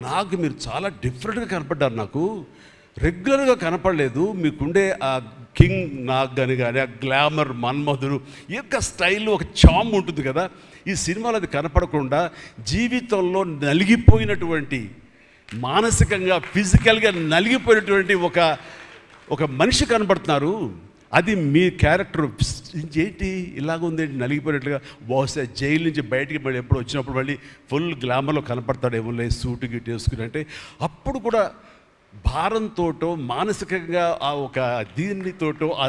నాకు మీరు చాలా డిఫరెంట్గా కనపడ్డారు. నాకు రెగ్యులర్గా కనపడలేదు. మీకుండే ఆ కింగ్ నాగ్ కానీ ఆ గ్లామర్ మన్మధుడు ఈ యొక్క స్టైల్లో ఒక చామ్ ఉంటుంది కదా, ఈ సినిమాలో అది కనపడకుండా జీవితంలో నలిగిపోయినటువంటి, మానసికంగా ఫిజికల్గా నలిగిపోయినటువంటి ఒక మనిషి కనపడుతున్నారు. అది మీ క్యారెక్టర్. ఏంటి ఇలాగుంది నలిగిపోయినట్లుగా, బహుశా జైలు నుంచి బయటికి మళ్ళీ ఎప్పుడు వచ్చినప్పుడు మళ్ళీ ఫుల్ గ్లామర్లో కనపడతాడేమో సూటు గిట్టు వేసుకుని. అంటే అప్పుడు కూడా భారంతోటో మానసికంగా ఆ ఒక దీనితోటో ఆ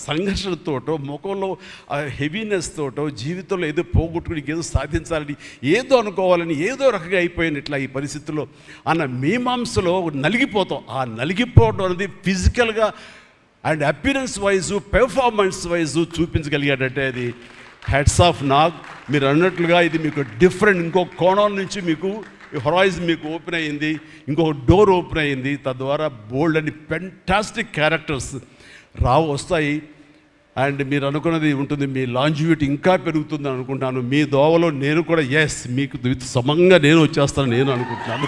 సంఘర్షణతోటో ముఖంలో ఆ హెవీనెస్ తోటో జీవితంలో ఏదో పోగొట్టుకుని ఏదో సాధించాలని ఏదో అనుకోవాలని ఏదో రకంగా అయిపోయిన ఇట్లా ఈ పరిస్థితుల్లో అన్న మీమాంసలో నలిగిపోతాం. ఆ నలిగిపోవడం అనేది ఫిజికల్గా and appearance wise performance wise చూపించగలిగాడంటే అది హెడ్స్ ఆఫ్ నాగ్. మీరు అన్నట్లుగా ఇది మీకు డిఫరెంట్, ఇంకో కోణం నుంచి మీకు హొరైజన్ మీకు ఓపెన్ అయ్యింది, ఇంకొక డోర్ ఓపెన్ అయ్యింది. తద్వారా బోల్డ్ అని ఫెంటాస్టిక్ క్యారెక్టర్స్ వస్తాయి. అండ్ మీరు అనుకున్నది ఉంటుంది, మీ లాంజివిటీ ఇంకా పెరుగుతుందని అనుకుంటాను. మీ దోవలో నేను కూడా మీకు సమంగా నేను వచ్చేస్తాను నేను అనుకుంటున్నాను.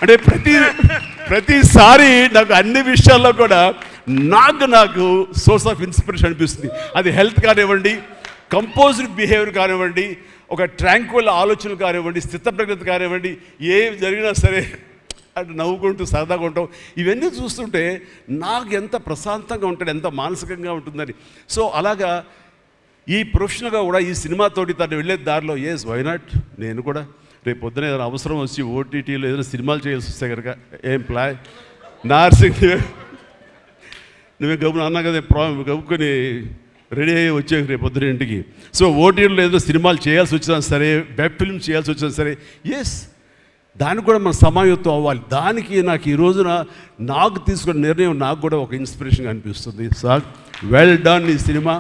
అంటే ప్రతిసారి నాకు అన్ని విషయాల్లో కూడా నాకు సోర్స్ ఆఫ్ ఇన్స్పిరేషన్ అనిపిస్తుంది. అది హెల్త్ కానివ్వండి, కంపోజ్డ్ బిహేవియర్ కానివ్వండి, ఒక ట్రాంక్విల్ ఆలోచనలు కానివ్వండి, స్థితప్రజ్ఞత కానివ్వండి, ఏం జరిగినా సరే అంటే నవ్వుకుంటూ సరదాగా ఉంటాం. ఇవన్నీ చూస్తుంటే నాకు ఎంత ప్రశాంతంగా ఉంటుంది, ఎంత మానసికంగా ఉంటుందని. సో అలాగా ఈ ప్రొఫెషనల్గా కూడా ఈ సినిమాతోటి తను వెళ్ళే దారిలో వై నాట్ నేను కూడా రేపు పొద్దున ఏదైనా అవసరం వచ్చి ఓటీటీలో ఏదైనా సినిమాలు చేయాల్సి వస్తే కనుక ఏం ప్లాన్ నార్సింగ్ నువ్వే గబుని అన్నా కదా గబుకొని రెడీ అయ్యి వచ్చే రేపు పొద్దున ఇంటికి. సో ఓటీటీలో ఏదో సినిమాలు చేయాల్సి వచ్చినా సరే, వెబ్ ఫిల్మ్ చేయాల్సి వచ్చినా సరే, దానికి కూడా మనం సమాయత్తం అవ్వాలి. దానికి నాకు ఈ రోజున నాకు తీసుకున్న నిర్ణయం నాకు కూడా ఒక ఇన్స్పిరేషన్ అనిపిస్తుంది. Sir well done. ఈ సినిమా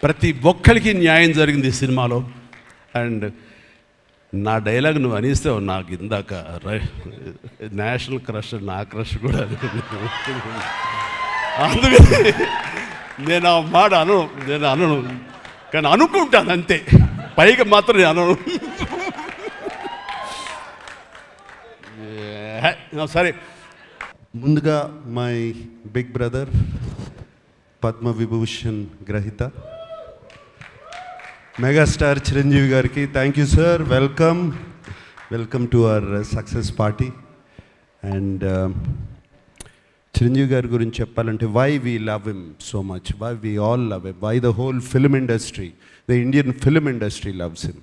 ప్రతి ఒక్కరికి న్యాయం జరిగింది ఈ సినిమాలో. అండ్ నా డైలాగ్ నువ్వు అనిస్తావు నాకు ఇందాక నేషనల్ క్రష్, నా క్రష్ కూడా. అందుకని నేను ఆ మాట అనను కానీ అనుకుంటాను అంతే, పైకి మాత్రం నేను అనను. సరే, ముందుగా మై బిగ్ బ్రదర్ పద్మవిభూషణ్ గ్రహీత మెగాస్టార్ చిరంజీవి గారికి thank you sir. Welcome to our success party. And Chiranjeevi గారి గురించి చెప్పాలంటే why we love him so much, why we all love him, why the whole film industry, the Indian film industry loves him.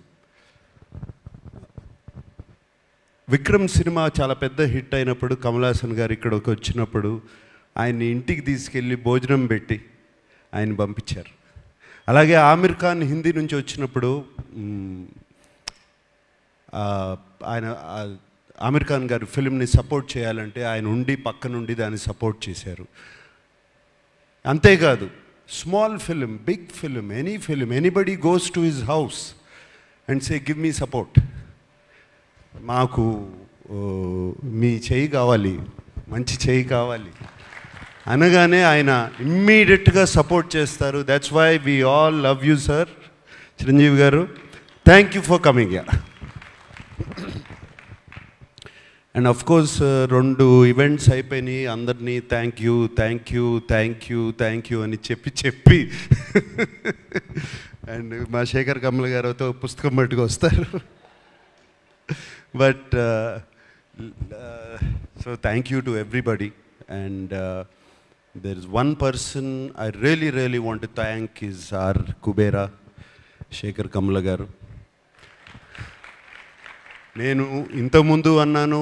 Vikram cinema చాలా పెద్ద hit అయినప్పుడు కమల్ హాసన్ గారు ఇక్కడికి వచ్చినప్పుడు ఆయన్ని ఇంటికి తీసుకెళ్ళి భోజనం పెట్టి ఆయన పంపించారు. అలాగే ఆమిర్ ఖాన్ హిందీ నుంచి వచ్చినప్పుడు ఆయన ఆమిర్ ఖాన్ గారు ఫిల్మ్ని సపోర్ట్ చేయాలంటే ఆయన ఉండి పక్క నుండి దాన్ని సపోర్ట్ చేశారు. అంతేకాదు small film, big film, any film, anybody goes to his house and say give me support, మాకు మీ చేయి కావాలి, మంచి చేయి కావాలి అనగానే ఆయన ఇమ్మీడియట్గా సపోర్ట్ చేస్తారు. That's why we all love you sir Chiranjeevi garu. Thank you for coming. And of course 2 events అయిపోయినాయి, అందరినీ థ్యాంక్ యూ అని చెప్పి అండ్ మా శేఖర్ కమల్ గారితో పుస్తకం పట్టుకు వస్తారు. But so thank you to everybody. And there is one person I really want to thank is our Kubera Shekhar Kamala garu. నేను ఇంతకుముందు అన్నాను,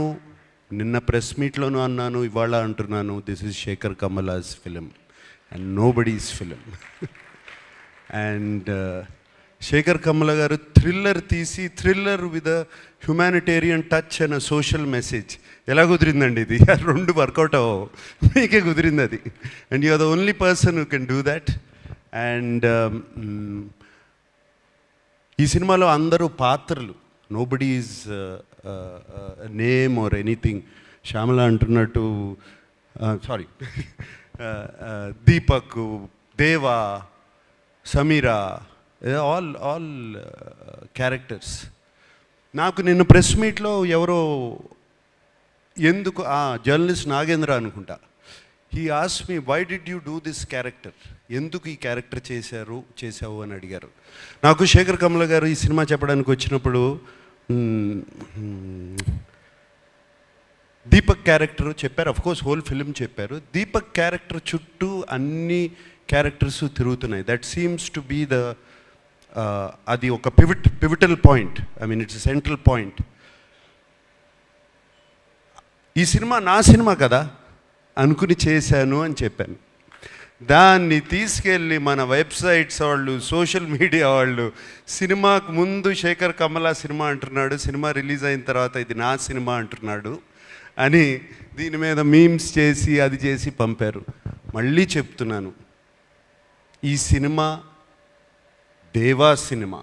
నిన్న ప్రెస్ మీట్లోనూ అన్నాను, ఇవాళ అంటున్నాను, this is Sekhar Kammula's film and nobody's film. And Sekhar Kammula garu thriller తీసి, thriller with a humanitarian touch and social message. ఎలా కుదిరిందండి ఇది? 2 వర్కౌట్ అవ్వవు, మీకే కుదిరింది అది. And you are the only person who can do that. And ఈ సినిమాలో అందరూ పాత్రలు, nobody is name or anything. Shyamala అంటున్నట్టు sorry Deepak, Deva, Sameera, all characters. నాకు నిన్న ప్రెస్ మీట్లో ఎవరో ఎందుకు జర్నలిస్ట్ నాగేంద్ర అనుకుంటా, he ask me why did you do this character, ఎందుకు ఈ క్యారెక్టర్ చేసావు అని అడిగారు. నాకు శేఖర్ కమల గారు ఈ సినిమా చెప్పడానికి వచ్చినప్పుడు దీపక్ క్యారెక్టర్ చెప్పారు, అఫ్కోర్స్ హోల్ ఫిలిం చెప్పారు. దీపక్ క్యారెక్టర్ చుట్టూ అన్ని క్యారెక్టర్స్ తిరుగుతున్నాయి. దట్ సీమ్స్ టు బీ అది ఒక pivotal point, I mean it's central point. ఈ సినిమా నా సినిమా కదా అనుకుని చేశాను అని చెప్పాను. దాన్ని తీసుకెళ్ళి మన వెబ్సైట్స్ వాళ్ళు, సోషల్ మీడియా వాళ్ళు, సినిమాకు ముందు శేఖర్ కమల సినిమా అంటున్నాడు, సినిమా రిలీజ్ అయిన తర్వాత ఇది నా సినిమా అంటున్నాడు అని దీని మీద మీమ్స్ చేసి అది చేసి పంపారు. మళ్ళీ చెప్తున్నాను, ఈ cinema Deva cinema,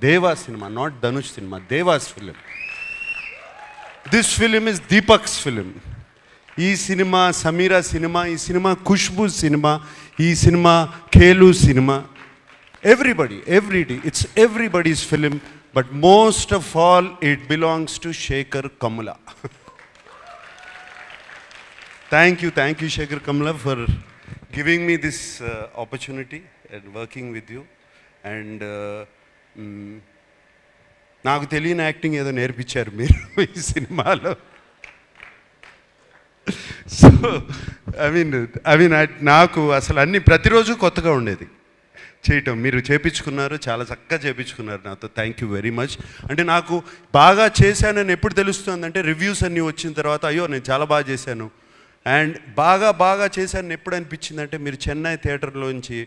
Deva cinema, not Dhanush cinema, Deva's film. This film is Deepak's film. ఈ సినిమా సమీరా సినిమా, ఈ సినిమా ఖుష్బూ సినిమా, ఈ సినిమా ఖేలు cinema, everybody, it's everybody's film. But most of all it belongs to Sekhar Kammula. Thank you Sekhar Kammula for giving me this opportunity and working with you. And నాకు తెలియని acting ఏదో నేర్పించారు మీరు ఈ సినిమాలో. సో ఐ మీన్ నాకు అసలు అన్ని ప్రతిరోజు కొత్తగా ఉండేది చేయటం. మీరు చేపించుకున్నారు, చాలా చక్కగా చేపించుకున్నారు నాతో. Thank you very much. అంటే నాకు బాగా చేశానని ఎప్పుడు తెలుస్తుందంటే రివ్యూస్ అన్నీ వచ్చిన తర్వాత, అయ్యో నేను చాలా బాగా చేశాను. అండ్ బాగా చేశాను ఎప్పుడు అనిపించిందంటే, మీరు చెన్నై థియేటర్లోంచి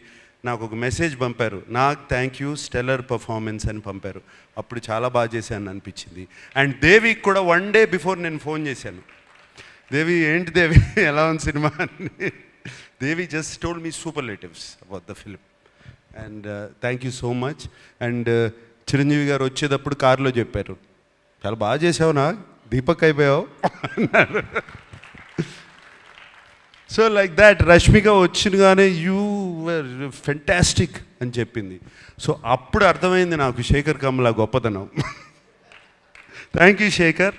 నాకు ఒక మెసేజ్ పంపారు, నాకు థ్యాంక్ యూ స్టెల్లర్ పర్ఫార్మెన్స్ అని పంపారు. అప్పుడు చాలా బాగా చేశాను అనిపించింది. అండ్ దేవికి కూడా 1 day బిఫోర్ నేను ఫోన్ చేశాను, దేవి ఏంటి దేవి ఎలా ఉంది సినిమా అని. Devi just told me superlatives about the film. And thank you so much. And Chiranjeevi garu వచ్చేటప్పుడు కారులో చెప్పారు, చాలా బాగా చేసావునా, దీపక్ అయిపోయావు అన్నారు. సో లైక్ దాట్ రష్మిక వచ్చినగానే యూ వర్ ఫెంటాస్టిక్ అని చెప్పింది. సో అప్పుడు అర్థమైంది నాకు శేఖర్ కమల గొప్పతనం. Thank you Shekhar.